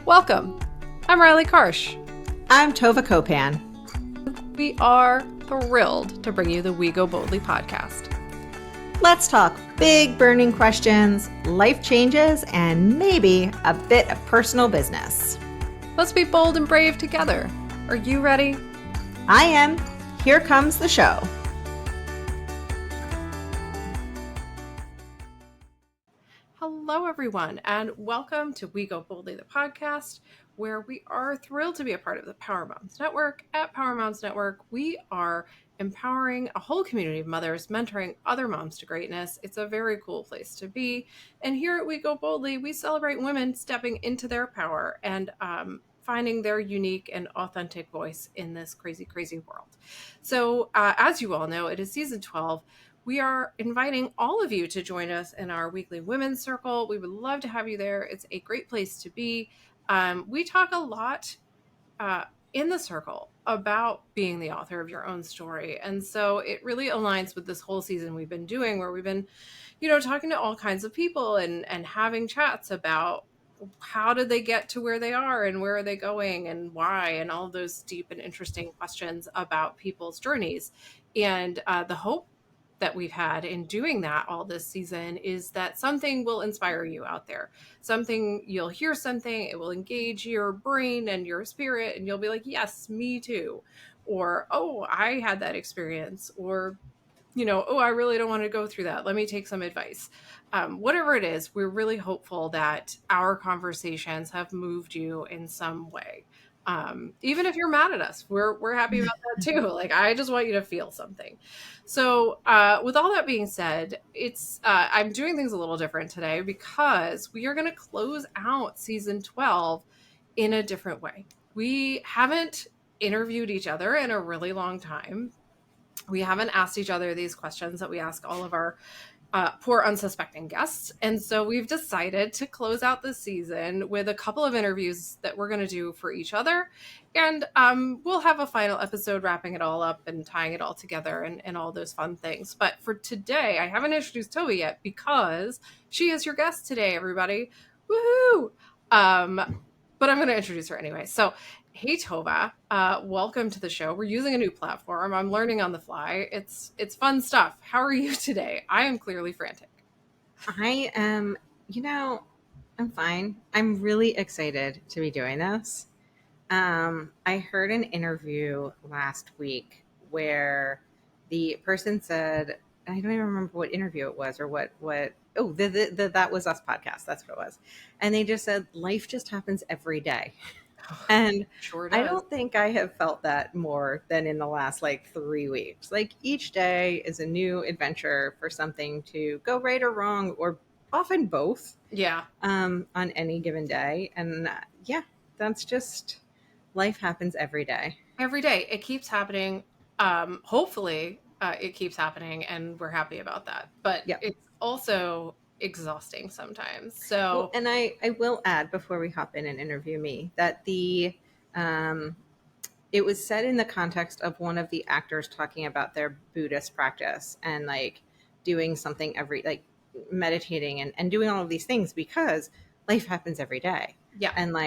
Welcome. I'm Riley Karsh. I'm Tovah Kopan. We are thrilled to bring you the We Go Boldly podcast. Let's talk big burning questions, life changes, and maybe a bit of personal business. Let's be bold and brave together. Are you ready? I am. Here comes the show. Hello, everyone, and welcome to We Go Boldly, the podcast, where we are thrilled to be a part of the Power Moms Network. At Power Moms Network, we are empowering a whole community of mothers, mentoring other moms to greatness. It's a very cool place to be. And here at We Go Boldly, we celebrate women stepping into their power and finding their unique and authentic voice in this crazy, crazy world. So as you all know, it is season 12. We are inviting all of you to join us in our weekly women's circle. We would love to have you there. It's a great place to be. We talk a lot in the circle about being the author of your own story. And so it really aligns with this whole season we've been doing, where we've been, talking to all kinds of people and having chats about how did they get to where they are and where are they going and why, and all those deep and interesting questions about people's journeys. And the hope that we've had in doing that all this season is that something will inspire you out there. You'll hear something, it will engage your brain and your spirit, and you'll be like, yes, me too. Or, oh, I had that experience. Or, oh, I really don't want to go through that. Let me take some advice. Whatever it is, we're really hopeful that our conversations have moved you in some way. Even if you're mad at us, we're happy about that too. Like, I just want you to feel something. So with all that being said, I'm doing things a little different today because we are going to close out season 12 in a different way. We haven't interviewed each other in a really long time. We haven't asked each other these questions that we ask all of our poor unsuspecting guests. And so we've decided to close out the season with a couple of interviews that we're going to do for each other. And we'll have a final episode wrapping it all up and tying it all together and all those fun things. But for today, I haven't introduced Tovah yet because she is your guest today, everybody. Woohoo! But I'm going to introduce her anyway. So, hey, Tovah, welcome to the show. We're using a new platform. I'm learning on the fly. It's fun stuff. How are you today? I am clearly frantic. I am, I'm fine. I'm really excited to be doing this. I heard an interview last week where the person said, I don't even remember what interview it was or the That Was Us podcast. That's what it was. And they just said, life just happens every day. And Sure does. I don't think I have felt that more than in the last 3 weeks. Like, each day is a new adventure for something to go right or wrong, or often both. Yeah. On any given day. And that's just, life happens every day. Every day. It keeps happening. Hopefully it keeps happening and we're happy about that. But It's also exhausting sometimes. So, well, and I will add, before we hop in and interview me, that it was said in the context of one of the actors talking about their Buddhist practice and doing something meditating and doing all of these things because life happens every day. Yeah. And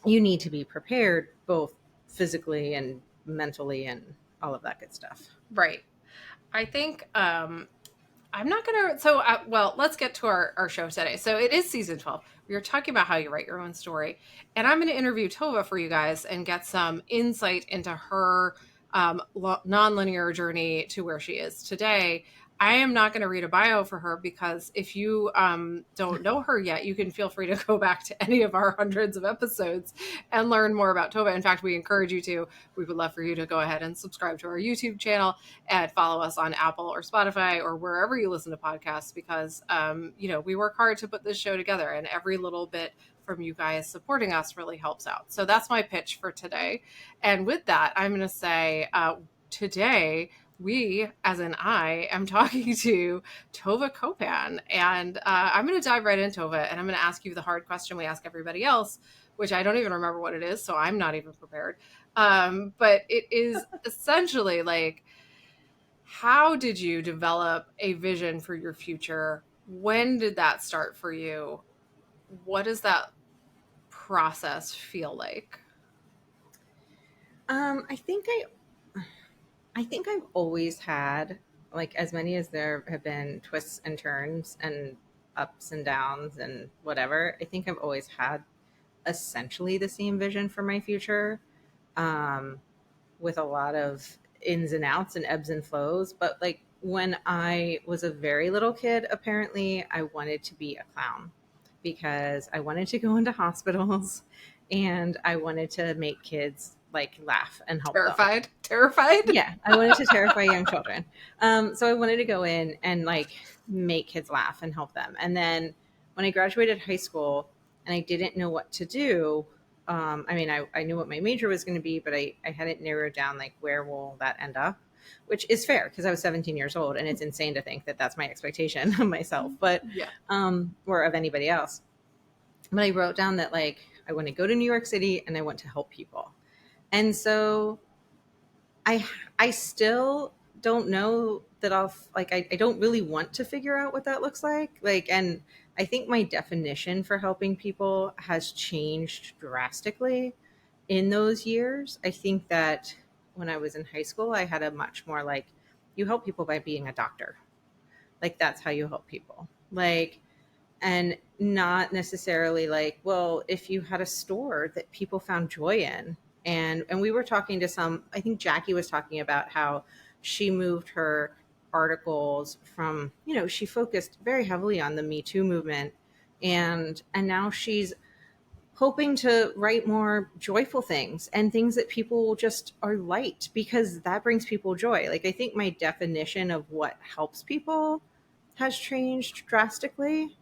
you need to be prepared both physically and mentally and all of that good stuff. Right. I think I'm not going to, let's get to our show today. So it is season 12. We are talking about how you write your own story. And I'm going to interview Tovah for you guys and get some insight into her nonlinear journey to where she is today. I am not going to read a bio for her because if you don't know her yet, you can feel free to go back to any of our hundreds of episodes and learn more about Tovah. In fact, we encourage you to. We would love for you to go ahead and subscribe to our YouTube channel and follow us on Apple or Spotify or wherever you listen to podcasts because, we work hard to put this show together, and every little bit from you guys supporting us really helps out. So that's my pitch for today. And with that, I'm going to say today, we, as in I, am talking to Tovah Kopan. And I'm going to dive right into Tovah, and I'm going to ask you the hard question we ask everybody else, which I don't even remember what it is, so I'm not even prepared. But it is essentially how did you develop a vision for your future? When did that start for you? What does that process feel like? I think I think I've always had, like, as many as there have been twists and turns and ups and downs and whatever. I think I've always had essentially the same vision for my future, um, with a lot of ins and outs and ebbs and flows. But like when I was a very little kid, apparently I wanted to be a clown because I wanted to go into hospitals and I wanted to make kids like laugh and help them. Terrified? Terrified? Yeah, I wanted to terrify young children. So I wanted to go in and like make kids laugh and help them. And then when I graduated high school and I didn't know what to do, I mean, I knew what my major was going to be, but I hadn't narrowed down like where will that end up, which is fair because I was 17 years old and it's insane to think that that's my expectation of myself, but Yeah. or of anybody else. But I wrote down that like I want to go to New York City and I want to help people. And so I I still don't know that I'll like I don't really want to figure out what that looks like. Like, and I think my definition for helping people has changed drastically in those years. I think that when I was in high school, I had a much more like you help people by being a doctor. Like that's how you help people. Like, and not necessarily like, well, if you had a store that people found joy in. And we were talking to some, I think Jackie was talking about how she moved her articles from, you know, she focused very heavily on the Me Too movement, and now she's hoping to write more joyful things and things that people just are light because that brings people joy. Like I think my definition of what helps people has changed drastically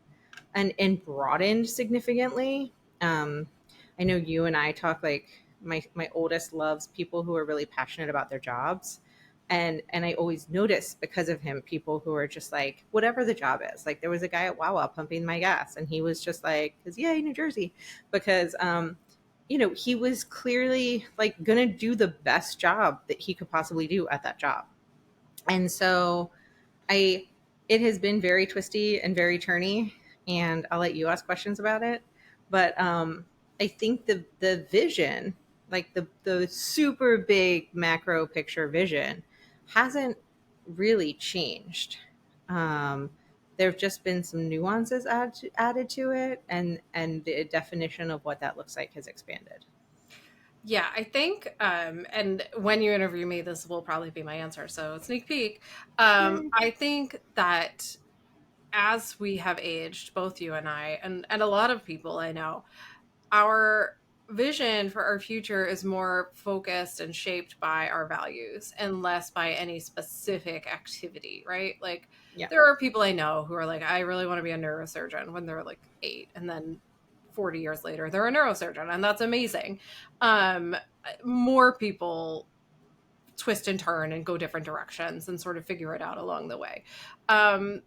and broadened significantly. Um, I know you and I talk like my oldest loves people who are really passionate about their jobs. And I always notice because of him people who are just like whatever the job is. Like there was a guy at Wawa pumping my gas and he was just like, because yay, New Jersey. Because you know, he was clearly like gonna do the best job that he could possibly do at that job. And so I it has been very twisty and very turny, and I'll let you ask questions about it. But I think the vision, like the super big macro picture vision, hasn't really changed. Um, there have just been some nuances added to it, and the definition of what that looks like has expanded. Yeah, I think, and when you interview me, this will probably be my answer. So, sneak peek. Yay. I think that as we have aged, both you and I, and a lot of people I know, our vision for our future is more focused and shaped by our values and less by any specific activity, right? Like, Yeah. there are people I know who are like, I really want to be a neurosurgeon when they're like 8, and then 40 years later, they're a neurosurgeon, and that's amazing. Um, More people twist and turn and go different directions and sort of figure it out along the way. Um,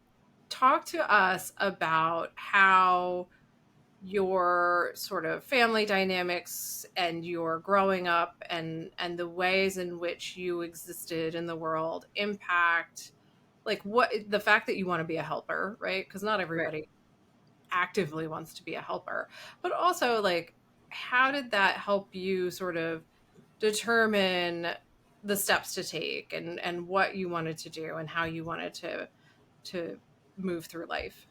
Talk to us about how your sort of family dynamics and your growing up and the ways in which you existed in the world impact, like, what the fact that you want to be a helper, right? Because not Right. everybody actively wants to be a helper, but also like, how did that help you sort of determine the steps to take and what you wanted to do and how you wanted to move through life?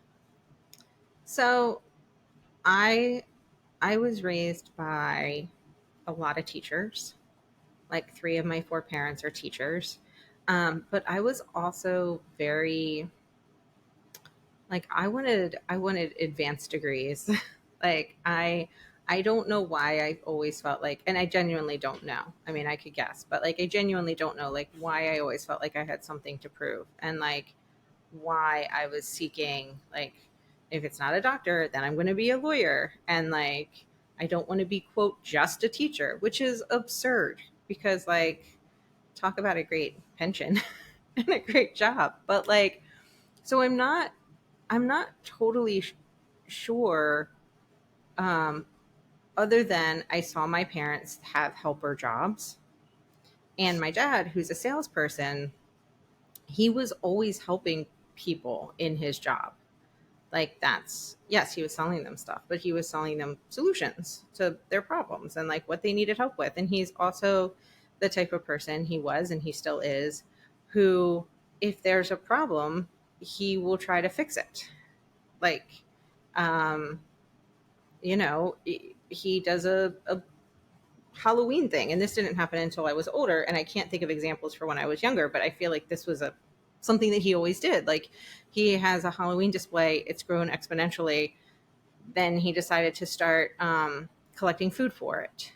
So I I was raised by a lot of teachers. Like three of my four parents are teachers. But I was also very like I wanted advanced degrees. like I don't know why I always felt like, and I genuinely don't know. I mean, I could guess, but like I genuinely don't know like why I always felt like I had something to prove, and like why I was seeking like if it's not a doctor, then I'm going to be a lawyer, and like I don't want to be quote just a teacher, which is absurd because like talk about a great pension and a great job, but like so I'm not totally sure. Um, Other than I saw my parents have helper jobs, and my dad, who's a salesperson, he was always helping people in his job. Like, that's, yes, he was selling them stuff, but he was selling them solutions to their problems and like what they needed help with. And he's also the type of person, he was and he still is, who, if there's a problem, he will try to fix it. Like, um he does a Halloween thing, and this didn't happen until I was older, and I can't think of examples for when I was younger, but I feel like this was a something that he always did. Like, he has a Halloween display, it's grown exponentially. Then he decided to start collecting food for it,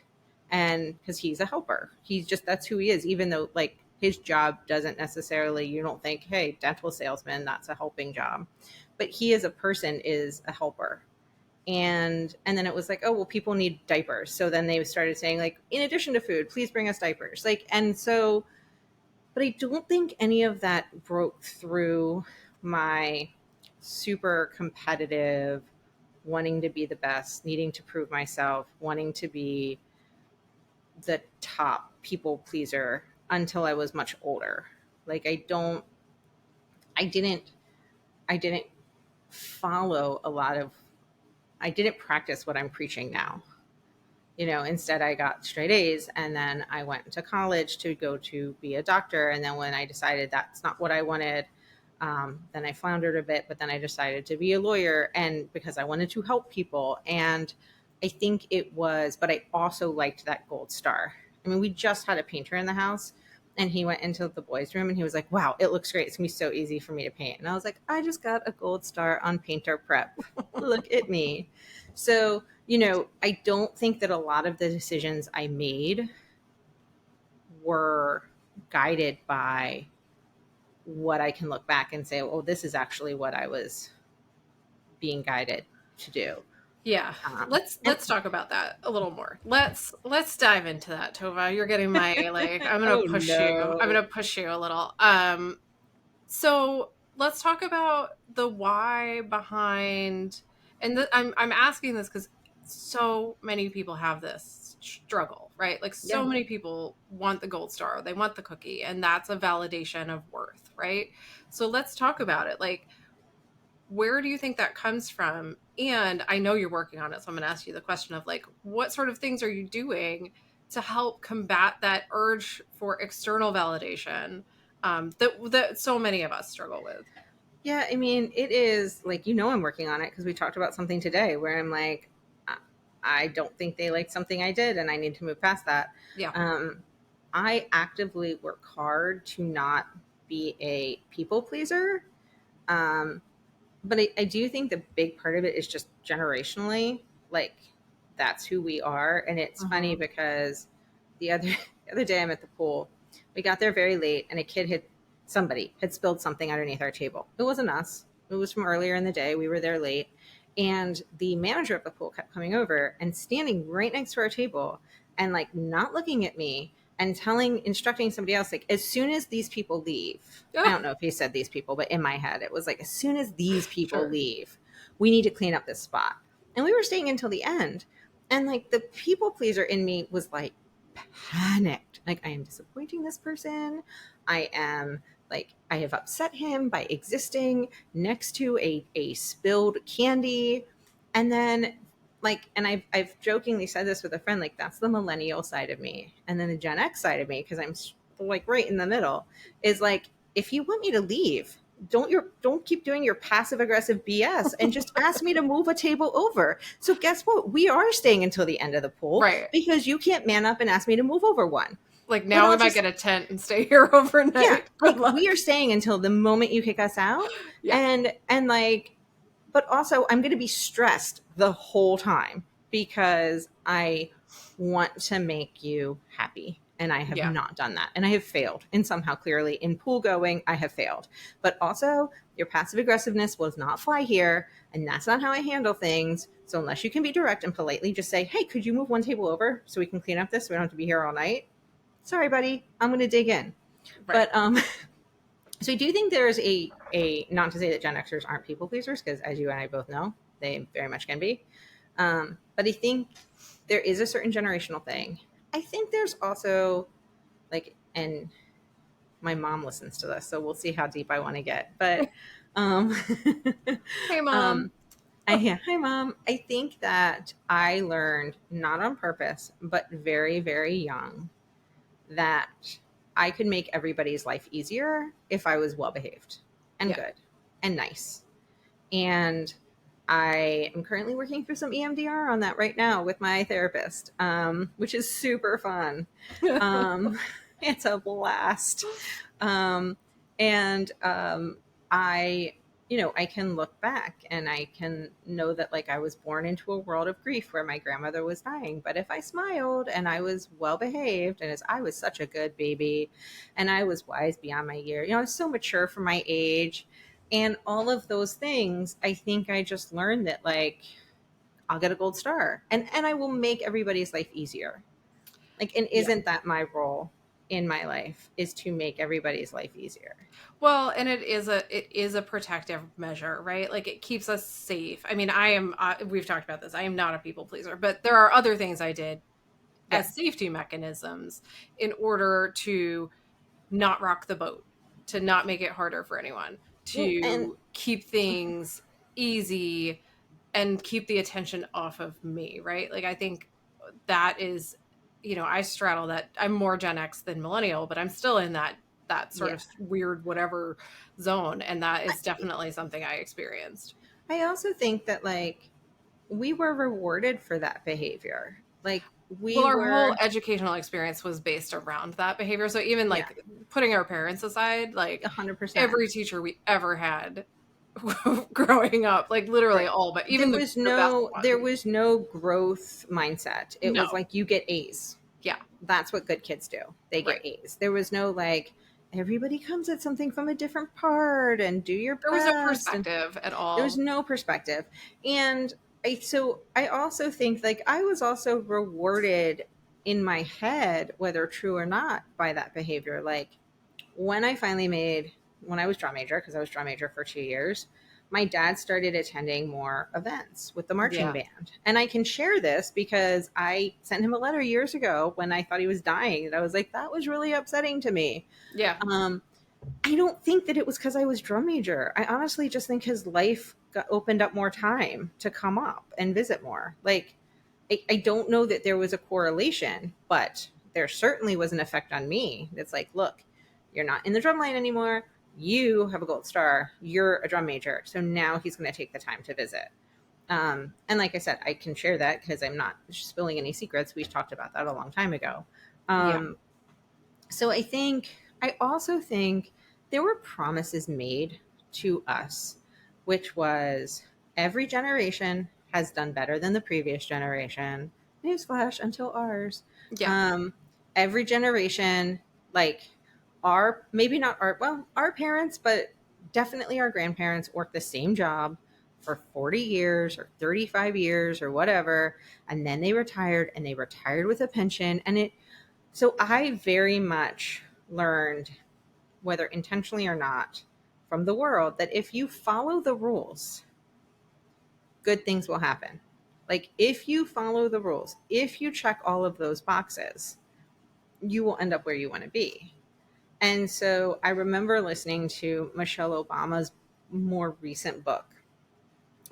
and because he's a helper, he's just, that's who he is. Even though, like, his job doesn't necessarily, you don't think, hey, dental salesman, that's a helping job, but he as a person is a helper. And then it was like, oh well, people need diapers, so then they started saying, like, in addition to food, please bring us diapers. Like, and so, but I don't think any of that broke through my super competitive, wanting to be the best, needing to prove myself, wanting to be the top people pleaser until I was much older. Like, I didn't follow a lot of, I didn't practice what I'm preaching now. Instead I got straight A's, and then I went to college to go to be a doctor. And then when I decided that's not what I wanted, then I floundered a bit, but then I decided to be a lawyer, and because I wanted to help people. And I think it was, but I also liked that gold star. I mean, we just had a painter in the house, and he went into the boys' room and he was like, wow, it looks great. It's gonna be so easy for me to paint. And I was like, I just got a gold star on painter prep. Look at me. So, I don't think that a lot of the decisions I made were guided by what I can look back and say, oh, this is actually what I was being guided to do. Yeah, And let's talk about that a little more. Let's dive into that, Tova. You're getting my, like, I'm gonna oh push you. I'm no. gonna push you a little. So let's talk about the why behind, and I'm asking this because so many people have this struggle, right? Like, Yeah. so many people want the gold star, they want the cookie, and that's a validation of worth, right? So let's talk about it. Like, where do you think that comes from? And I know you're working on it, so I'm going to ask you the question of, like, what sort of things are you doing to help combat that urge for external validation, that so many of us struggle with? Yeah, I mean, it is like, I'm working on it because we talked about something today where I'm like, I don't think they liked something I did and I need to move past that. Yeah. Um, I actively work hard to not be a people pleaser. Um, but I do think the big part of it is just generationally, like, that's who we are. And it's funny Mhm. because the other the other day I'm at the pool. We got there very late, and somebody had spilled something underneath our table. It wasn't us. It was from earlier in the day. We were there late, and the manager of the pool kept coming over and standing right next to our table and, like, not looking at me and instructing somebody else, like, as soon as these people leave. I Yeah, don't know if he said these people, but in my head it was like, as soon as these people sure. leave, we need to clean up this spot. And we were staying until the end. And, like, the people pleaser in me was like panicked. Like, I am disappointing this person. I have upset him by existing next to a spilled candy. And then, like, and I've jokingly said this with a friend, like, that's the millennial side of me. And then the Gen X side of me, because I'm like right in the middle, is like, if you want me to leave, don't keep doing your passive aggressive BS and just ask me to move a table over. So guess what? We are staying until the end of the pool Right. because you can't man up and ask me to move over one. Like, But now we I'll might just, get a tent and stay here yeah, overnight. Good like, we are luck. staying until the moment you kick us out. Yeah. And like, but also I'm going to be stressed the whole time because I want to make you happy. And I have Yeah. not done that. And I have failed. And somehow, clearly, in pool going, I have failed. But also, your passive aggressiveness was not fly here. And that's not how I handle things. So, unless you can be direct and politely just say, hey, could you move one table over so we can clean up this? So we don't have to be here all night. Sorry, buddy. I'm going to dig in. Right. But so I do think there's a not to say that Gen Xers aren't people pleasers, because as you and I both know, they very much can be. But I think there is a certain generational thing. I think there's also, like, and my mom listens to this, so we'll see how deep I want to get. But Um, Hey, um, Mom. yeah, hi, Mom. I think that I learned, not on purpose, but very, very young, that I could make everybody's life easier if I was well behaved and Yeah. good and nice. And I am currently working through some EMDR on that right now with my therapist, which is super fun. Um, it's a blast. Um, and I, I can look back and I can know that like I was born into a world of grief where my grandmother was dying. But if I smiled and I was well behaved and as I was such a good baby and I was wise beyond my year, I was so mature for my age and all of those things, I think I just learned that like I'll get a gold star and I will make everybody's life easier. Like, and Yeah. isn't that my role in my life is to make everybody's life easier? Well, and it is a protective measure, right? Like it keeps us safe. I mean, we've talked about this. I am not a people pleaser, but there are other things I did Yeah. as safety mechanisms in order to not rock the boat, to not make it harder for anyone, Well, and to keep things easy and keep the attention off of me, right? Like I think that is, I straddle that. I'm more Gen X than millennial, but I'm still in that sort yeah, of weird whatever zone, and that I, is definitely something I experienced. I also think that like we were rewarded for that behavior. Like we Well, our whole were, educational experience was based around that behavior. So even yeah, like putting our parents aside, like 100%. every teacher we ever had growing up, like literally Right. all, but even the best There ones. was no growth mindset. It was No. like you get A's. Yeah. That's what good kids do. They get Right. A's. There was no like everybody comes at something from a different part and do your There was no best and perspective at there was all. no perspective. And I also think like I was also rewarded in my head, whether true or not, by that behavior. Like when I finally made when I was drum major, because I was drum major for 2 years, my dad started attending more events with the marching Yeah. band. And I can share this because I sent him a letter years ago when I thought he was dying. And I was like, that was really upsetting to me. Yeah. Um, I don't think that it was because I was drum major. I honestly just think his life got opened up more time to come up and visit more. Like, I don't know that there was a correlation, but there certainly was an effect on me. It's like, look, you're not in the drum line anymore. You have a gold star. You're a drum major. So now he's going to take the time to visit. And like I said, I can share that because I'm not spilling any secrets. We talked about that a long time ago. Yeah. Um, so I also think there were promises made to us, which was every generation has done better than the previous generation. Newsflash, until ours. Yeah. Um, every generation, like our, maybe not our, well, our parents, but definitely our grandparents worked the same job for 40 years or 35 years or whatever. And then they retired with a pension. So I very much learned, whether intentionally or not, from the world that if you follow the rules, good things will happen. Like if you follow the rules, if you check all of those boxes, you will end up where you want to be. And so I remember listening to Michelle Obama's more recent book,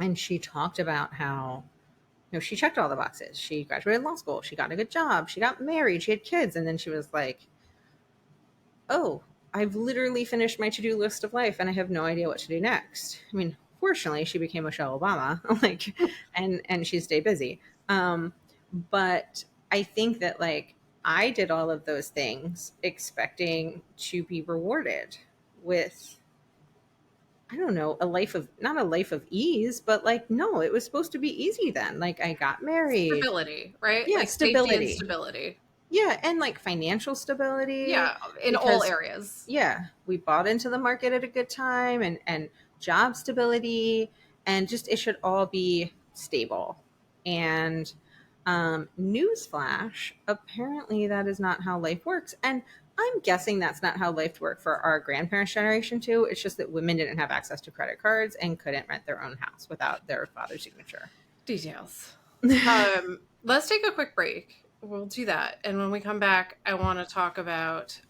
and she talked about how she checked all the boxes. She graduated law school, she got a good job, she got married, she had kids, and then she was like, oh, I've literally finished my to-do list of life and I have no idea what to do next. I mean, fortunately, she became Michelle Obama, like, and she stayed busy. But I think that like I did all of those things expecting to be rewarded with, I don't know, a life of, not a life of ease, but like no, it was supposed to be easy then. Like I got married, Stability, right? yeah, Like safety and stability, stability. yeah, and like financial stability Yeah, in all because areas. yeah, we bought into the market at a good time and job stability and just it should all be stable. And newsflash, apparently that is not how life works. And I'm guessing that's not how life worked for our grandparents' generation too. It's just that women didn't have access to credit cards and couldn't rent their own house without their father's signature. Details. Let's take a quick break. We'll do that. And when we come back, I want to talk about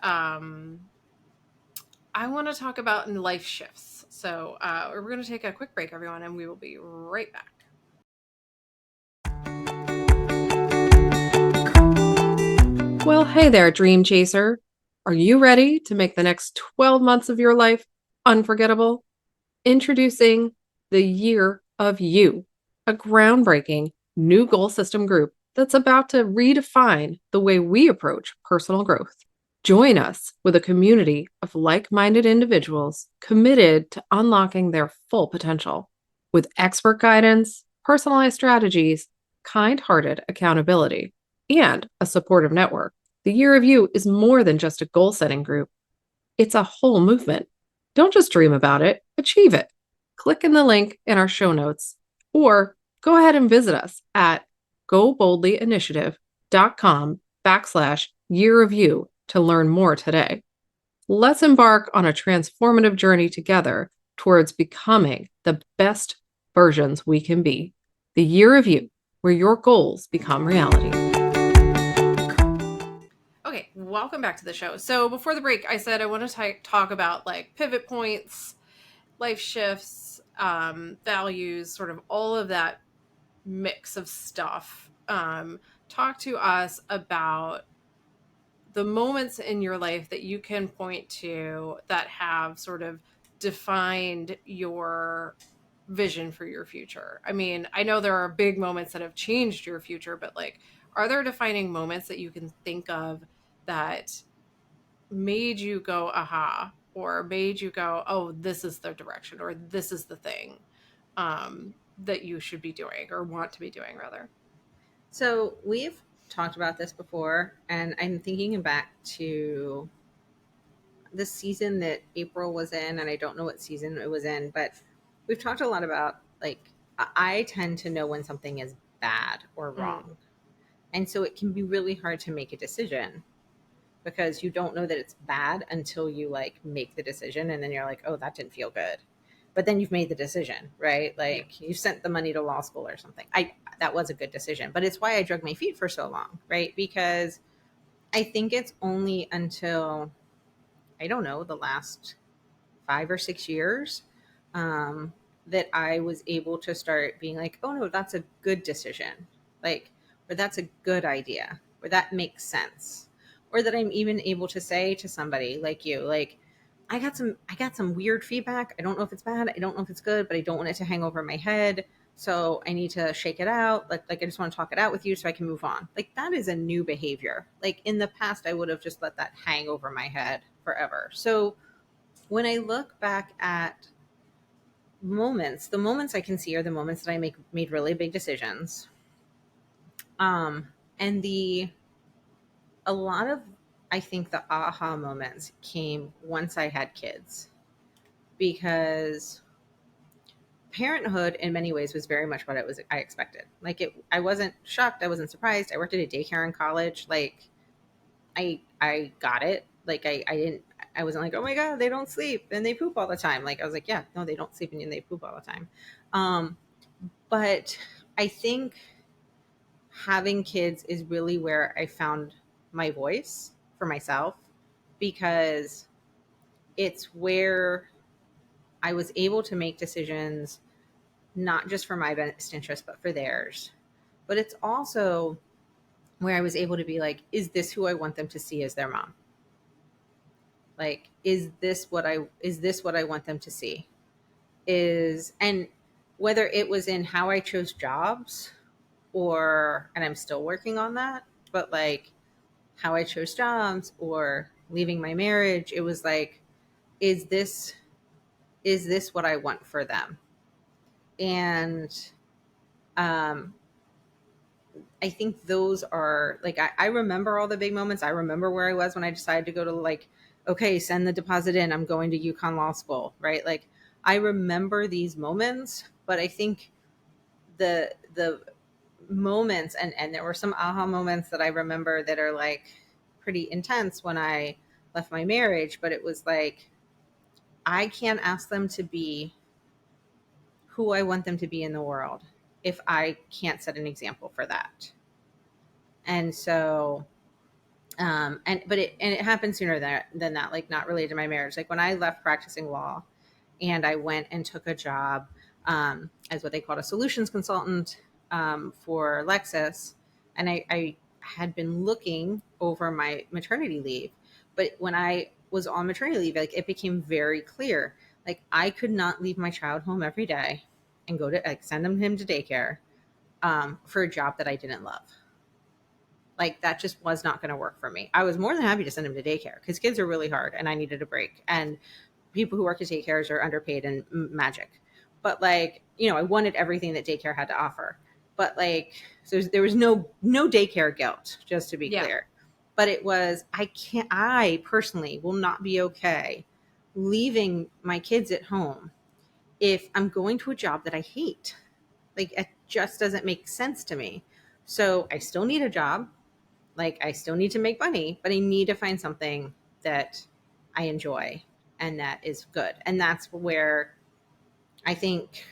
I want to talk about life shifts. So we're going to take a quick break, everyone, and we will be right back. Well, hey there, Dream Chaser. Are you ready to make the next 12 months of your life unforgettable? Introducing the Year of You, a groundbreaking new goal system group that's about to redefine the way we approach personal growth. Join us with a community of like minded individuals committed to unlocking their full potential. With expert guidance, personalized strategies, kind hearted accountability, and a supportive network, the Year of You is more than just a goal setting group, it's a whole movement. Don't just dream about it, achieve it. Click in the link in our show notes or go ahead and visit us at goboldlyinitiative.com/year of you to learn more today. Let's embark on a transformative journey together towards becoming the best versions we can be. The Year of You, where your goals become reality. Okay, welcome back to the show. So before the break, I said I want to talk about like pivot points, life shifts, values, sort of all of that mix of stuff. Talk to us about the moments in your life that you can point to that have sort of defined your vision for your future. I mean, I know there are big moments that have changed your future, but like, are there defining moments that you can think of that made you go, aha, or made you go, oh, this is the direction, or this is the thing that you should be doing or want to be doing, rather? So we've talked about this before, and I'm thinking back to the season that April was in, and I don't know what season it was in, but we've talked a lot about like I tend to know when something is bad or Mm, wrong. And so it can be really hard to make a decision because you don't know that it's bad until you like make the decision and then you're like, "Oh, that didn't feel good." But then you've made the decision, right? yeah. Like you sent the money to law school or something. I That was a good decision, but it's why I drug my feet for so long, right? Because I think it's only until I don't know, the last 5 or 6 years, um, that I was able to start being like, oh no, that's a good decision. Like, or that's a good idea, or that makes sense. Or that I'm even able to say to somebody like you, like, I got some weird feedback. I don't know if it's bad. I don't know if it's good, but I don't want it to hang over my head. So I need to shake it out. Like I just want to talk it out with you so I can move on. Like that is a new behavior. Like in the past, I would have just let that hang over my head forever. So when I look back at moments, the moments I can see are the moments that I made really big decisions. Um, and the a lot of I think the aha moments came once I had kids because parenthood in many ways was very much what I expected. Like I wasn't shocked, I wasn't surprised. I worked at a daycare in college. Like I got it. Like I didn't I wasn't like, oh my god, they don't sleep and they poop all the time. Like I was like, yeah, no, they don't sleep and they poop all the time. Um, but I think having kids is really where I found my voice for myself because it's where I was able to make decisions not just for my best interest but for theirs. But it's also where I was able to be like, is this who I want them to see as their mom? Like, is this what I want them to see? Is and whether it was in how I chose jobs or and I'm still working on that, but like how I chose jobs or leaving my marriage, it was like, is this is this what I want for them? And um I think those are like I remember all the big moments. I remember where I was when I decided to go to like, okay, send the deposit in. I'm going to UConn Law School, right? Like I remember these moments, but I think the moments and there were some aha moments that I remember that are like pretty intense when I left my marriage, but it was like I can't ask them to be who I want them to be in the world if I can't set an example for that. And so But it happened sooner than that, like not related to my marriage. Like when I left practicing law and I went and took a job as what they called a solutions consultant for Lexus. And I had been looking over my maternity leave. But when I was on maternity leave, like it became very clear, like I could not leave my child home every day and go to like send him to daycare for a job that I didn't love. Like that just was not going to work for me. I was more than happy to send him to daycare because kids are really hard and I needed a break. And people who work at daycares are underpaid and magic. But like, I wanted everything that daycare had to offer. But like, so there was no daycare guilt, just to be Yeah. clear. But it was I personally will not be okay leaving my kids at home if I'm going to a job that I hate. Like it just doesn't make sense to me. So I still need a job, like I still need to make money, but I need to find something that I enjoy and that is good. And that's where I think,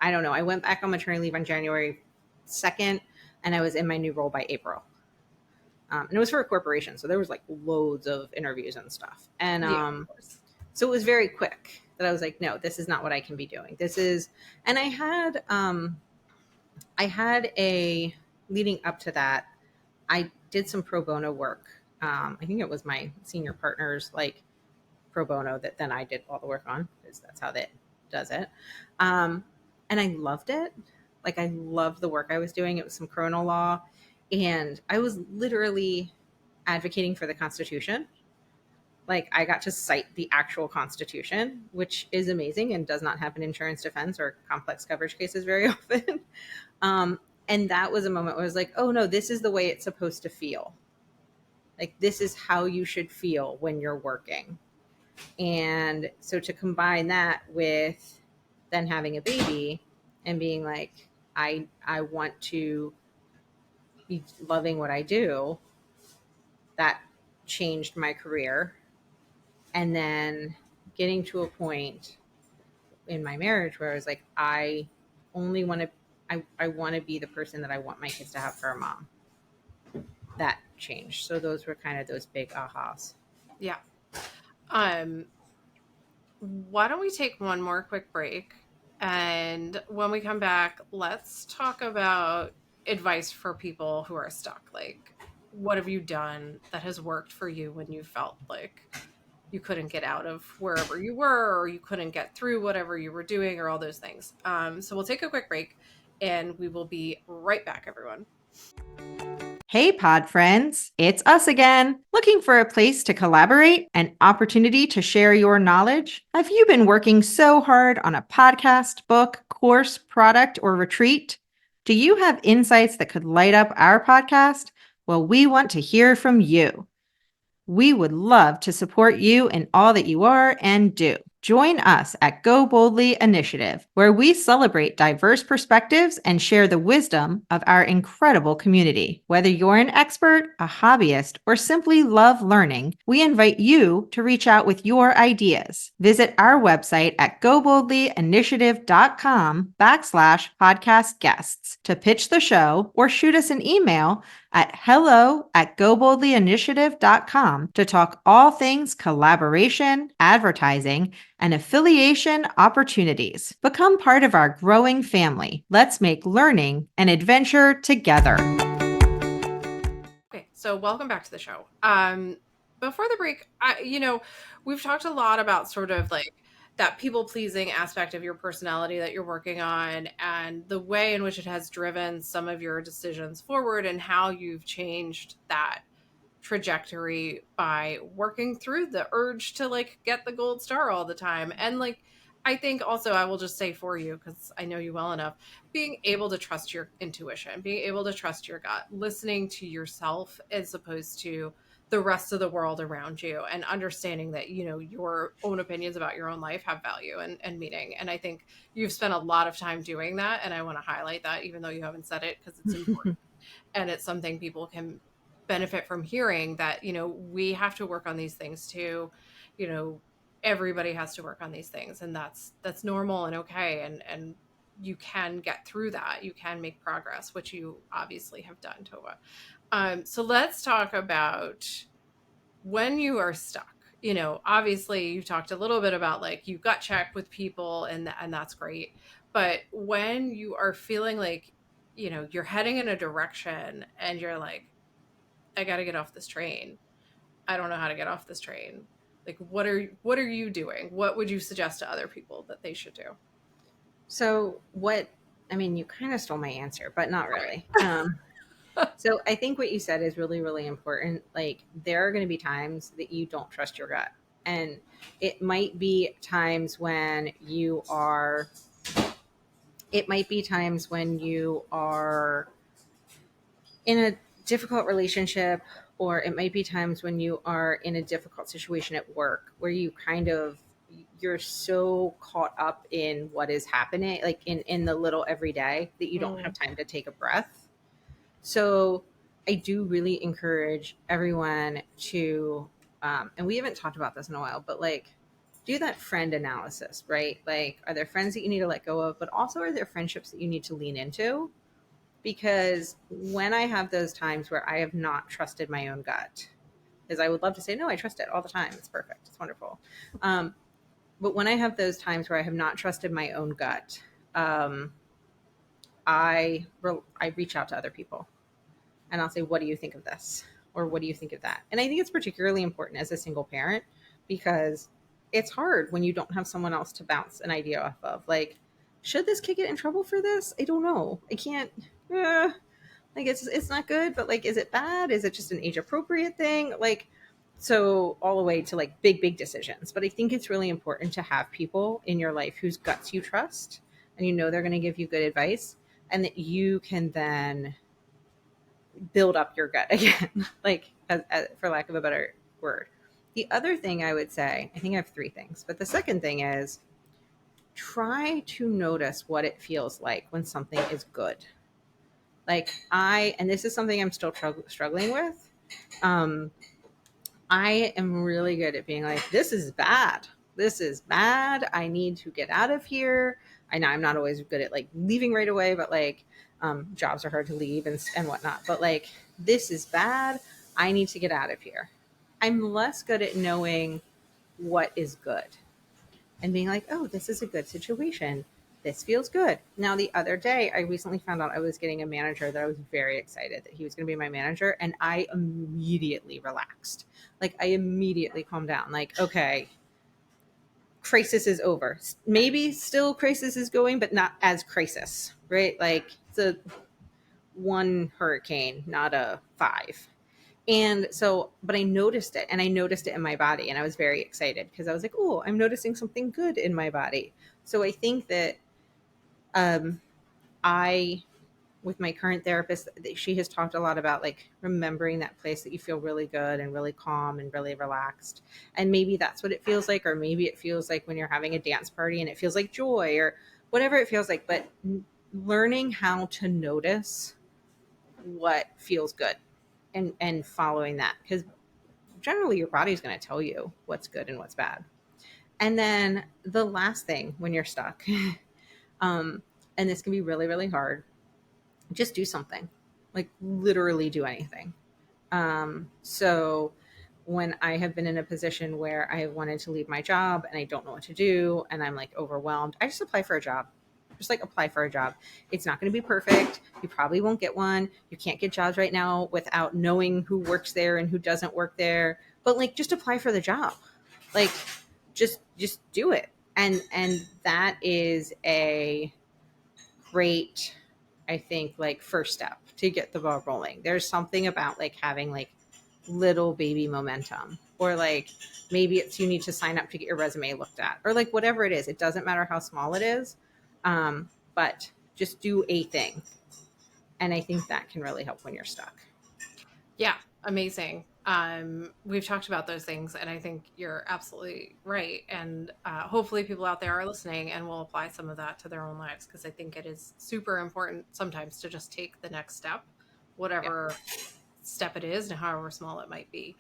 I don't know, I went back on maternity leave on January 2nd and I was in my new role by April. And it was for a corporation. So there was like loads of interviews and stuff. And Yeah, of course. so it was very quick that I was like, no, this is not what I can be doing. This is, and I had a, leading up to that, I did some pro bono work. I think it was my senior partner's like pro bono that then I did all the work on because that's how that does it. And I loved it. Like I loved the work I was doing. It was some criminal law, and I was literally advocating for the Constitution. Like I got to cite the actual Constitution, which is amazing and does not happen in insurance defense or complex coverage cases very often. Um, and that was a moment where I was like, oh no, this is the way it's supposed to feel. Like this is how you should feel when you're working. And so to combine that with then having a baby and being like, I want to be loving what I do, that changed my career. And then getting to a point in my marriage where I was like, I only want to I want to be the person that I want my kids to have for a mom. That changed. So those were kind of those big ahas. Yeah. Um, why don't we take one more quick break? And when we come back, let's talk about advice for people who are stuck. Like, what have you done that has worked for you when you felt like you couldn't get out of wherever you were, or you couldn't get through whatever you were doing, or all those things? So we'll take a quick break and we will be right back, everyone. Hey, pod friends, it's us again. Looking for a place to collaborate, an opportunity to share your knowledge? Have you been working so hard on a podcast, book, course, product, or retreat? Do you have insights that could light up our podcast? Well, we want to hear from you. We would love to support you in all that you are and do. Join us at Go Boldly Initiative, where we celebrate diverse perspectives and share the wisdom of our incredible community. Whether you're an expert, a hobbyist, or simply love learning, we invite you to reach out with your ideas. Visit our website at goboldlyinitiative.com/podcast guests to pitch the show or shoot us an email at hello@goboldlyinitiative.com to talk all things collaboration, advertising, and affiliation opportunities. Become part of our growing family. Let's make learning an adventure together. Okay, so welcome back to the show. Before the break, we've talked a lot about sort of like that people pleasing aspect of your personality that you're working on and the way in which it has driven some of your decisions forward and how you've changed that trajectory by working through the urge to like get the gold star all the time. And like, I think also, I will just say for you, because I know you well enough, being able to trust your intuition, being able to trust your gut, listening to yourself as opposed to the rest of the world around you, and understanding that, your own opinions about your own life have value and meaning. And I think you've spent a lot of time doing that. And I want to highlight that, even though you haven't said it, because it's important. And it's something people can benefit from hearing, that we have to work on these things too. Everybody has to work on these things, and that's normal and okay. And you can get through that. You can make progress, which you obviously have done, Tova. So let's talk about when you are stuck. You know, obviously you talked a little bit about like you gut check with people and that's great. But when you are feeling like, you know, you're heading in a direction and you're like, I got to get off this train. I don't know how to get off this train. Like what are you doing? What would you suggest to other people that they should do? So what? I mean, you kind of stole my answer, but not Okay. really. So I think what you said is really, really important. Like there are going to be times that you don't trust your gut, and it might be times when you are. It might be times when you are in a difficult relationship, or it might be times when you are in a difficult situation at work where you kind of you're so caught up in what is happening, like in the little everyday, that you don't have Mm, time to take a breath. So I do really encourage everyone to and we haven't talked about this in a while, but like do that friend analysis, right? Like are there friends that you need to let go of, but also are there friendships that you need to lean into? Because when I have those times where I have not trusted my own gut, because I would love to say, no, I trust it all the time. It's perfect. It's wonderful. Um, but when I have those times where I have not trusted my own gut, um, I reach out to other people and I'll say, what do you think of this? Or what do you think of that? And I think it's particularly important as a single parent because it's hard when you don't have someone else to bounce an idea off of. Like, should this kid get in trouble for this? I don't know. I can't. Uh, like it's not good, but like, is it bad? Is it just an age appropriate thing? Like, so all the way to like big decisions. But I think it's really important to have people in your life whose guts you trust and you know they're going to give you good advice, and that you can then build up your gut again, like for lack of a better word. The other thing I would say, I think I have three things, but the second thing is try to notice what it feels like when something is good. Like and this is something I'm still struggling with. Um, I am really good at being like, this is bad. This is bad. I need to get out of here. I know I'm not always good at like leaving right away, but like jobs are hard to leave and whatnot. But like, this is bad. I need to get out of here. I'm less good at knowing what is good and being like, oh, this is a good situation. This feels good. Now, the other day, I recently found out I was getting a manager that I was very excited that he was going to be my manager. And I immediately relaxed. Like, I immediately calmed down. Like, okay, crisis is over. Maybe still crisis is going, but not as crisis, right? Like, it's a one hurricane, not a five. And so, but I noticed it and I noticed it in my body and I was very excited because I was like, oh, I'm noticing something good in my body. So I think that um, I, with my current therapist, she has talked a lot about like remembering that place that you feel really good and really calm and really relaxed. And maybe that's what it feels like, or maybe it feels like when you're having a dance party and it feels like joy or whatever it feels like. But learning how to notice what feels good and following that, because generally your body's going to tell you what's good and what's bad. And then the last thing when you're stuck, um, and this can be really, really hard, just do something, like literally do anything. So when I have been in a position where I wanted to leave my job and I don't know what to do and I'm like overwhelmed, I just apply for a job. Just like apply for a job. It's not going to be perfect. You probably won't get one. You can't get jobs right now without knowing who works there and who doesn't work there. But like just apply for the job. Like just do it. And that is a great, I think, like first step to get the ball rolling. There's something about like having like little baby momentum, or like maybe it's you need to sign up to get your resume looked at, or like whatever it is. It doesn't matter how small it is, but just do a thing. And I think that can really help when you're stuck. yeah, amazing. We've talked about those things, and I think you're absolutely right. And hopefully, people out there are listening and will apply some of that to their own lives because I think it is super important sometimes to just take the next step, Yeah. whatever step it is, and however small it might be.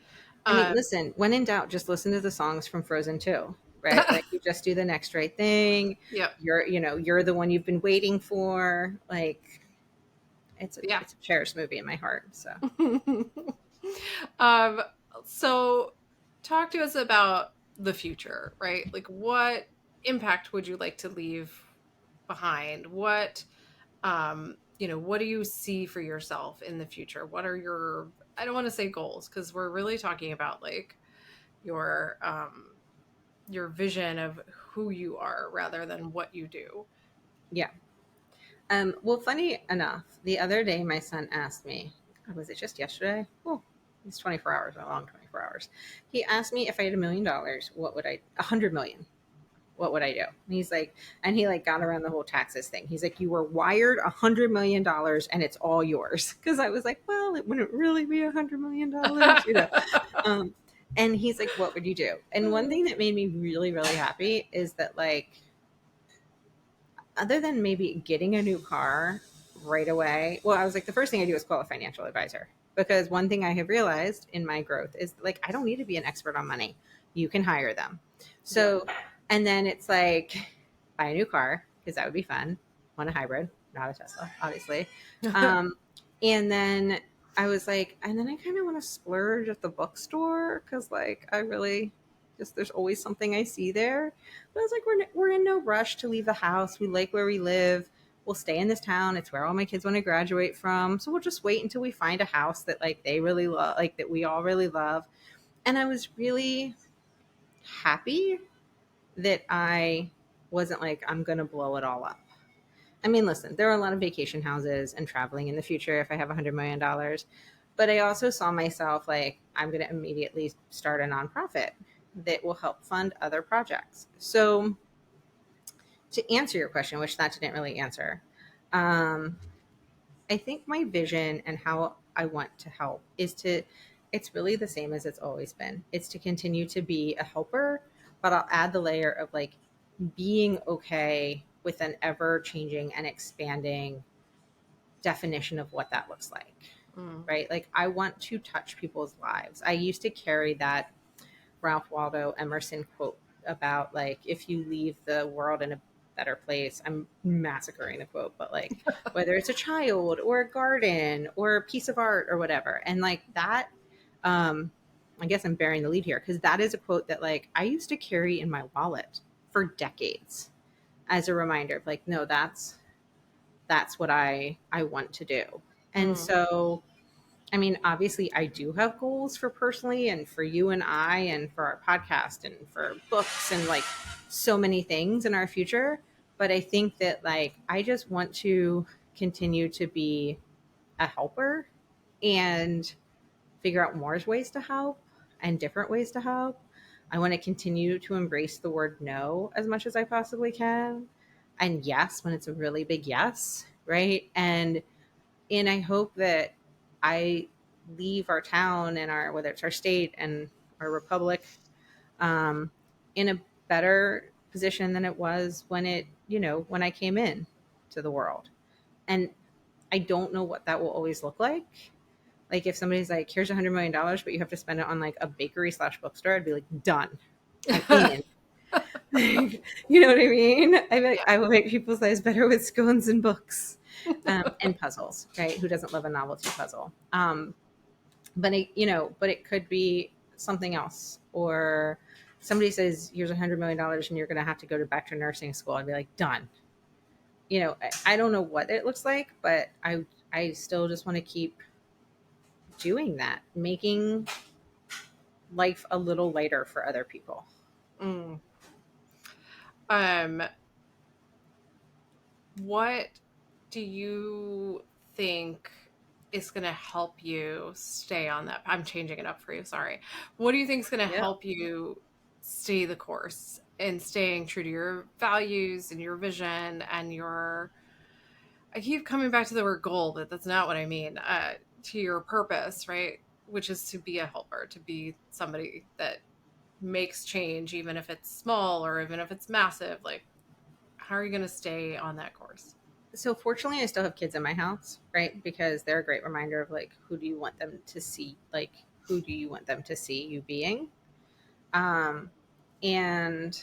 I mean, Um, listen, when in doubt, just listen to the songs from Frozen 2. right? Like you just do the next right thing. Yep. You're the one you've been waiting for. Like Yeah. it's a cherished movie in my heart. So um, so talk to us about the future, right? Like what impact would you like to leave behind? What do you see for yourself in the future? What are your, I don't want to say goals, because we're really talking about like your your vision of who you are rather than what you do. yeah. Well, funny enough, the other day my son asked me, was it just yesterday? Oh, it's 24 hours, a long 24 hours. He asked me if I had $1 million, what would I, 100 million, what would I do? And he's like, and he like got around the whole taxes thing. He's like, you were wired $100 million and it's all yours. Cause I was like, well, it wouldn't really be $100 million, Um, and he's like, what would you do? And one thing that made me really, really happy is that like, other than maybe getting a new car right away, well, I was like, the first thing I do is call a financial advisor because one thing I have realized in my growth is like, I don't need to be an expert on money. You can hire them. So, and then it's like, buy a new car because that would be fun. Want a hybrid, not a Tesla, obviously. Um, and then I was like, and then I kind of want to splurge at the bookstore because like I really just there's always something I see there. But I was like, we're in no rush to leave the house. We like where we live. We'll stay in this town. It's where all my kids want to graduate from. So we'll just wait until we find a house that like they really love, like that we all really love. And I was really happy that I wasn't like, I'm going to blow it all up. I mean, listen, there are a lot of vacation houses and traveling in the future if I have $100 million. But I also saw myself like, I'm going to immediately start a nonprofit that will help fund other projects. So to answer your question, which that didn't really answer, um, I think my vision and how I want to help it's really the same as it's always been. It's to continue to be a helper, but I'll add the layer of like being okay with an ever changing and expanding definition of what that looks like. Mm. Right. Like I want to touch people's lives. I used to carry that Ralph Waldo Emerson quote about like if you leave the world in a better place. I'm massacring the quote, but like whether it's a child or a garden or a piece of art or whatever. And like that, I guess I'm bearing the lead here because that is a quote that like I used to carry in my wallet for decades as a reminder of like, no, that's what I want to do. And Mm. so I mean, obviously, I do have goals for personally and for you and I and for our podcast and for books and like so many things in our future. But I think that like I just want to continue to be a helper and figure out more ways to help and different ways to help. I want to continue to embrace the word no as much as I possibly can. And yes, when it's a really big yes, right? And I hope that I leave our town and our whether it's our state and our republic um, in a better position than it was when when I came in to the world. And I don't know what that will always look like. Like if somebody's like, here's $100 million, but you have to spend it on like a bakery / bookstore, I'd be like, done. I'm in. You know what I mean? Yeah. I will make people's lives better with scones and books and puzzles, right? Who doesn't love a novelty puzzle? But it could be something else. Or somebody says, here's $100 million and you're going to have to go back to nursing school. I'd be like, done. I don't know what it looks like, but I still just want to keep doing that, making life a little lighter for other people. Mm. Um, what do you think is going to help you stay on that? I'm changing it up for you. Sorry. What do you think is going to Yeah. help you stay the course and staying true to your values and your vision and your, I keep coming back to the word goal, but that's not what I mean. To your purpose, right? Which is to be a helper, to be somebody that makes change, even if it's small or even if it's massive. Like, how are you going to stay on that course? So fortunately I still have kids in my house, right? Because they're a great reminder of like who do you want them to see, like who do you want them to see you being? Um And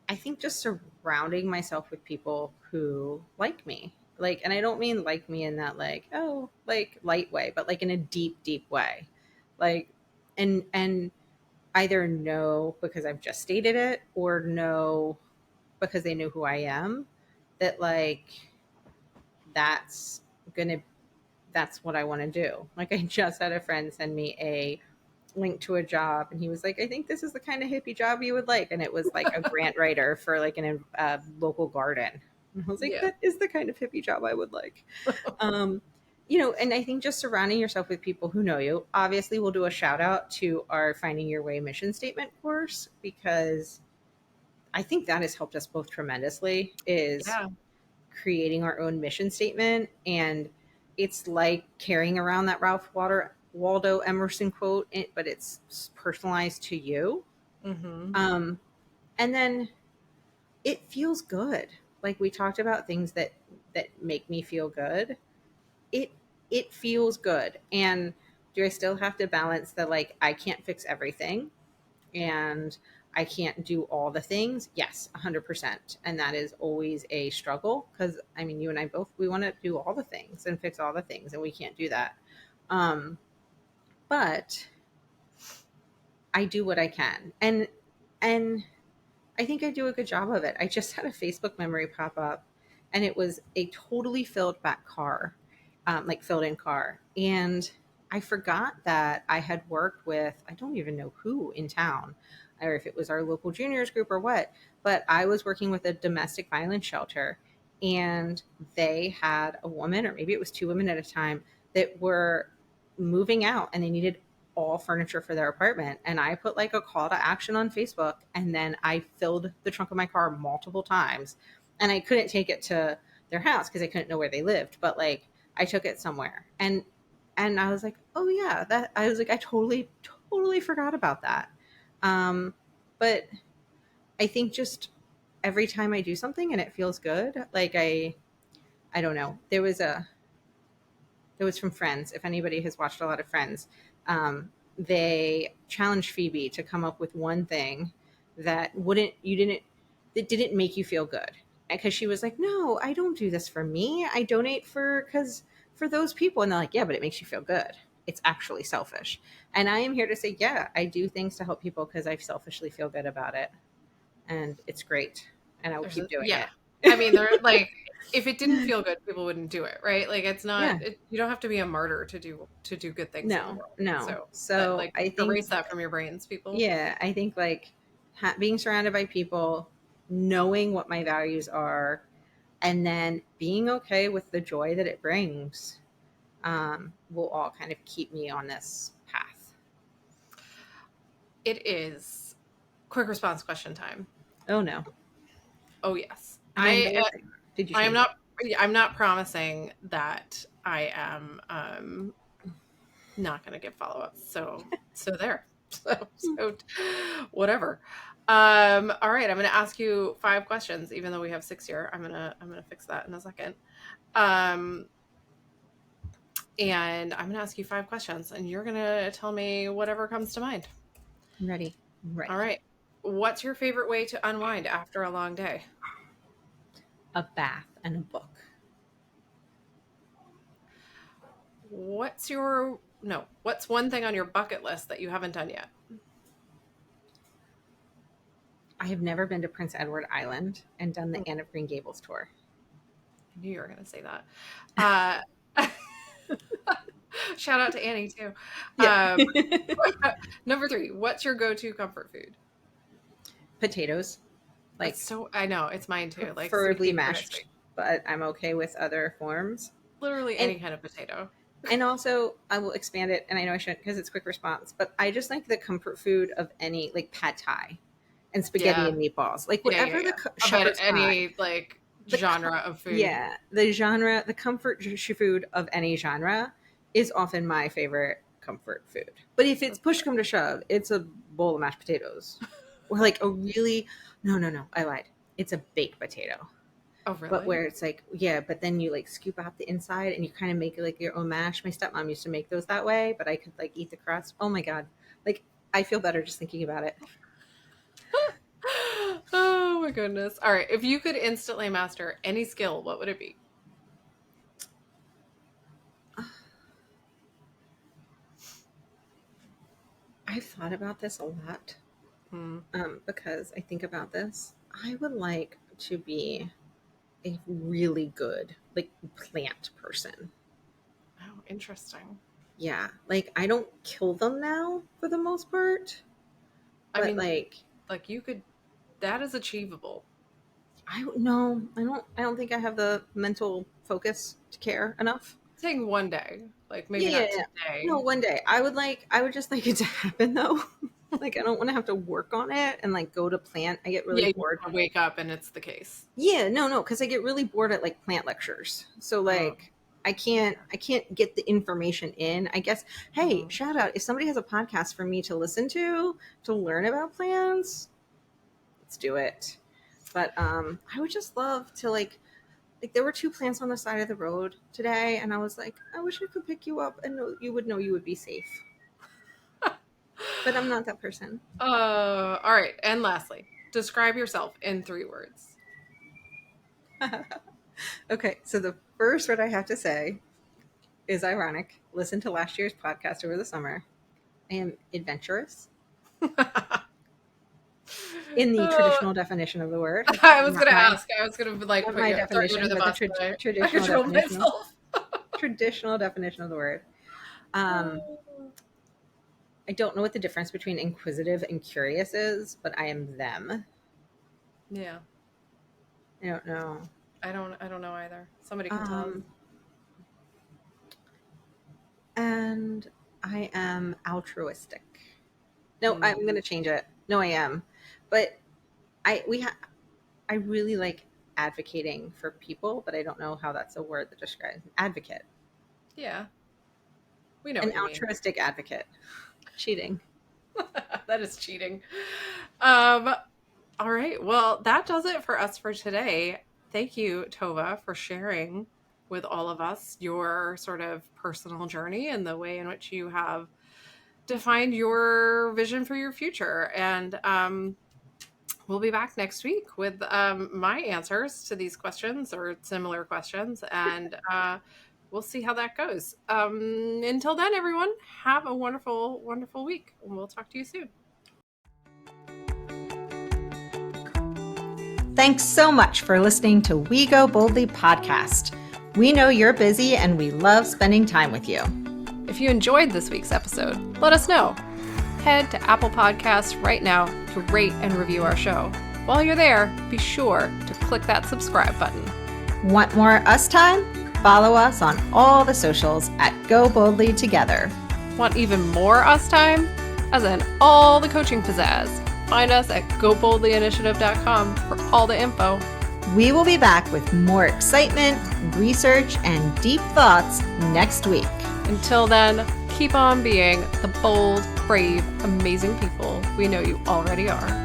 I think just surrounding myself with people who like me. Like, and I don't mean like me in that like, oh, like light way, but like in a deep, deep way. Like, and either know because I've just stated it or know because they know who I am, that like that's gonna that's what I want to do. Like I just had a friend send me a link to a job and he was like, I think this is the kind of hippie job you would like. And it was like a grant writer for like a local garden. And I was like, Yeah. that is the kind of hippie job I would like. Um, and I think just surrounding yourself with people who know you. Obviously, we'll do a shout out to our Finding Your Way mission statement course because I think that has helped us both tremendously. Is Yeah. creating our own mission statement, and it's like carrying around that Waldo Emerson quote, but it's personalized to you. Mm-hmm. Um, and then it feels good. Like we talked about things that make me feel good. It it feels good. And do I still have to balance the like I can't fix everything and I can't do all the things? Yes, 100%. And that is always a struggle because I mean, you and I both, we want to do all the things and fix all the things, and we can't do that. Um, but I do what I can. And I think I do a good job of it. I just had a Facebook memory pop up and it was a totally filled back car, like filled in car. And I forgot that I had worked with, I don't even know who in town, or if it was our local juniors group or what, but I was working with a domestic violence shelter and they had a woman, or maybe it was two women at a time, that were moving out and they needed all furniture for their apartment. And I put like a call to action on Facebook and then I filled the trunk of my car multiple times. And I couldn't take it to their house because I couldn't know where they lived, but like I took it somewhere. And I was like, oh yeah, that I was like, I totally forgot about that. But I think just every time I do something and it feels good, like I don't know. It was from Friends. If anybody has watched a lot of Friends, they challenged Phoebe to come up with one thing that that didn't make you feel good. Because she was like, no, I don't do this for me. I donate for those people. And they're like, yeah, but it makes you feel good. It's actually selfish. And I am here to say, yeah, I do things to help people because I selfishly feel good about it. And it's great. And I will keep doing Yeah. it. I mean, they're like, if it didn't feel good, people wouldn't do it, right? Like, it's not. Yeah. You don't have to be a martyr to do good things in the No, world. no. So that So like I think erase that from your brains, people. yeah, I think like being surrounded by people, knowing what my values are, and then being okay with the joy that it brings, will all kind of keep me on this path. It is quick response question time. Oh no, Oh yes, am I embarrassing? Did you I am change not. it? I'm not promising that I am not going to give follow ups. So there. So whatever. All right, I'm going to ask you 5 questions, even though we have 6 here. I'm gonna fix that in a second. Um, and I'm gonna ask you 5 questions, and you're gonna tell me whatever comes to mind. I'm ready. I'm All ready. right. What's your favorite way to unwind after a long day? A bath and a book. What's your no? What's one thing on your bucket list that you haven't done yet? I have never been to Prince Edward Island and done the Anne of Green Gables tour. I knew you were gonna say that. Shout out to Annie too. Yeah. Um, number 3. What's your go-to comfort food? Potatoes, That's like so. I know it's mine too. Like sweet preferably baked or mashed, sweet. but I'm okay with other forms. Literally And any kind of potato. And also, I will expand it, and I know I shouldn't because it's quick response, but I just like the comfort food of any, like pad thai and spaghetti Yeah. and meatballs, like Yeah. whatever the About shepherd's pie. any like The genre of food. yeah, the genre, the comfort food of any genre is often my favorite comfort food. But if it's push come to shove, it's a bowl of mashed potatoes, or like a really no, I lied. It's a baked potato. Oh, But really? where it's like, yeah, but then you like scoop out the inside and you kind of make it like your own mash. My stepmom used to make those that way, but I could like eat the crust. Oh my God. Like I feel better just thinking about it. Oh my goodness. All right. If you could instantly master any skill, what would it be? I've thought about this a lot Hmm. because I think about this. I would like to be a really good like plant person. Oh, interesting. Yeah, like I don't kill them now for the most part, I but mean, like you could, that is achievable. I don't know. I don't think I have the mental focus to care enough. Saying one day, like maybe Yeah, yeah, not yeah. today. No, one day. I would just like it to happen though. Like I don't want to have to work on it and like go to plant. I get really Yeah, you bored. wanna wake up and it's the case. Yeah, no, because I get really bored at like plant lectures. So Mm, like I can't get the information in. I guess hey, mm. shout out if somebody has a podcast for me to listen to learn about plants, let's do it. But I would just love to like there were two plants on the side of the road today and I was like, I wish I could pick you up and know you would be safe. But I'm not that person. All right. And lastly, describe yourself in 3 words. Okay, so the first word I have to say is ironic. Listen to last year's podcast over the summer. I am adventurous in the Uh, traditional definition of the word. I was Not gonna my ask. I was gonna like not put my you throw you under definition, the but the bus, but I traditional controlled definition myself. traditional definition of the word. Um, I don't know what the difference between inquisitive and curious is, but I am them. Yeah, I don't know. I don't know either. Somebody can tell us. Um, and I am altruistic. No, I'm going to change it. No, I am. But I really like advocating for people, but I don't know how that's a word that describes advocate. Yeah, we know An what you mean. altruistic advocate. Cheating. That is cheating. Um, all right. Well, that does it for us for today. Thank you, Tova, for sharing with all of us your sort of personal journey and the way in which you have defined your vision for your future. And we'll be back next week with my answers to these questions or similar questions. And we'll see how that goes. Until then, everyone, have a wonderful, wonderful week. And we'll talk to you soon. Thanks so much for listening to We Go Boldly podcast. We know you're busy and we love spending time with you. If you enjoyed this week's episode, let us know. Head to Apple Podcasts right now to rate and review our show. While you're there, be sure to click that subscribe button. Want more us time? Follow us on all the socials at Go Boldly Together. Want even more us time? As in all the coaching pizzazz. Find us at goboldlyinitiative.com for all the info. We will be back with more excitement, research, and deep thoughts next week. Until then, keep on being the bold, brave, amazing people we know you already are.